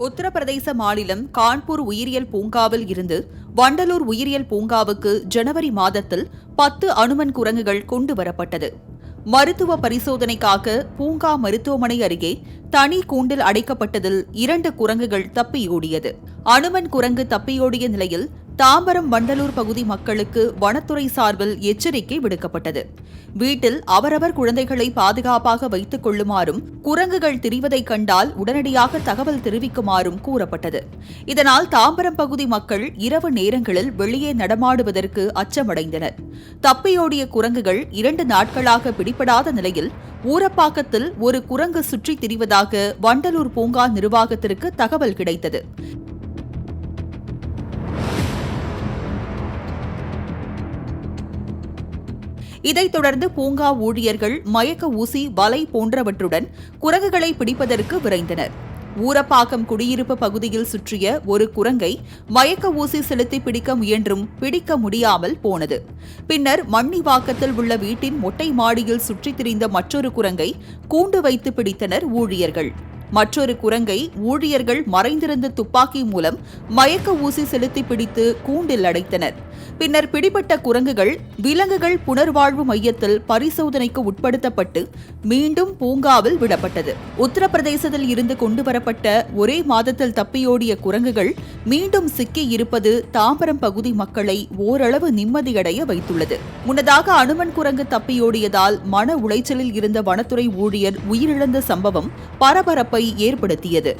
உத்தரப்பிரதேச மாநிலம் கான்பூர் உயிரியல் பூங்காவில் இருந்து வண்டலூர் உயிரியல் பூங்காவுக்கு ஜனவரி மாதத்தில் 10 அனுமன் குரங்குகள் கொண்டு வரப்பட்டது. மருத்துவ பரிசோதனைக்காக பூங்கா மருத்துவமனை அருகே தனி கூண்டில் அடைக்கப்பட்டதில் 2 குரங்குகள் தப்பியோடியது. அனுமன் குரங்கு தப்பியோடிய நிலையில் தாம்பரம் வண்டலூர் பகுதி மக்களுக்கு வனத்துறை சார்பில் எச்சரிக்கை விடுக்கப்பட்டது. வீட்டில் அவரவர் குழந்தைகளை பாதுகாப்பாக வைத்துக் கொள்ளுமாறும், குரங்குகள் திரிவதை கண்டால் உடனடியாக தகவல் தெரிவிக்குமாறும் கூறப்பட்டது. இதனால் தாம்பரம் பகுதி மக்கள் இரவு நேரங்களில் வெளியே நடமாடுவதற்கு அச்சமடைந்தனர். தப்பியோடிய குரங்குகள் 2 நாட்களாக பிடிபடாத நிலையில் ஊரப்பாக்கத்தில் ஒரு குரங்கு சுற்றித் திரிவதாக வண்டலூர் பூங்கா நிர்வாகத்திற்கு தகவல் கிடைத்தது. இதைத் தொடர்ந்து பூங்கா ஊழியர்கள் மயக்க ஊசி, வலை போன்றவற்றுடன் குரங்குகளை பிடிப்பதற்கு விரைந்தனர். ஊரப்பாக்கம் குடியிருப்பு பகுதியில் சுற்றிய ஒரு குரங்கை மயக்க ஊசி செலுத்தி பிடிக்க முயன்றும் பிடிக்க முடியாமல் போனது. பின்னர் மண்ணிவாக்கத்தில் உள்ள வீட்டின் மொட்டை மாடியில் சுற்றித் திரிந்த மற்றொரு குரங்கை கூண்டு வைத்து பிடித்தனர் ஊழியர்கள். மற்றொரு குரங்கை ஊழியர்கள் மறைந்திருந்த துப்பாக்கி மூலம் மயக்க ஊசி செலுத்தி பிடித்து கூண்டில் அடைத்தனர். பின்னர் பிடிபட்ட குரங்குகள் விலங்குகள் புனர்வாழ்வு மையத்தில் பரிசோதனைக்கு உட்படுத்தப்பட்டு மீண்டும் பூங்காவில் விடப்பட்டது. உத்தரப்பிரதேசத்தில் இருந்து கொண்டுவரப்பட்ட ஒரே மாதத்தில் தப்பியோடிய குரங்குகள் மீண்டும் சிக்கி இருப்பது தாம்பரம் பகுதி மக்களை ஓரளவு நிம்மதியடைய வைத்துள்ளது. முன்னதாக அனுமன் குரங்கு தப்பியோடியதால் மன உளைச்சலில் இருந்த வனத்துறை ஊழியர் உயிரிழந்த சம்பவம் பரபரப்பை ஏற்படுத்தியது.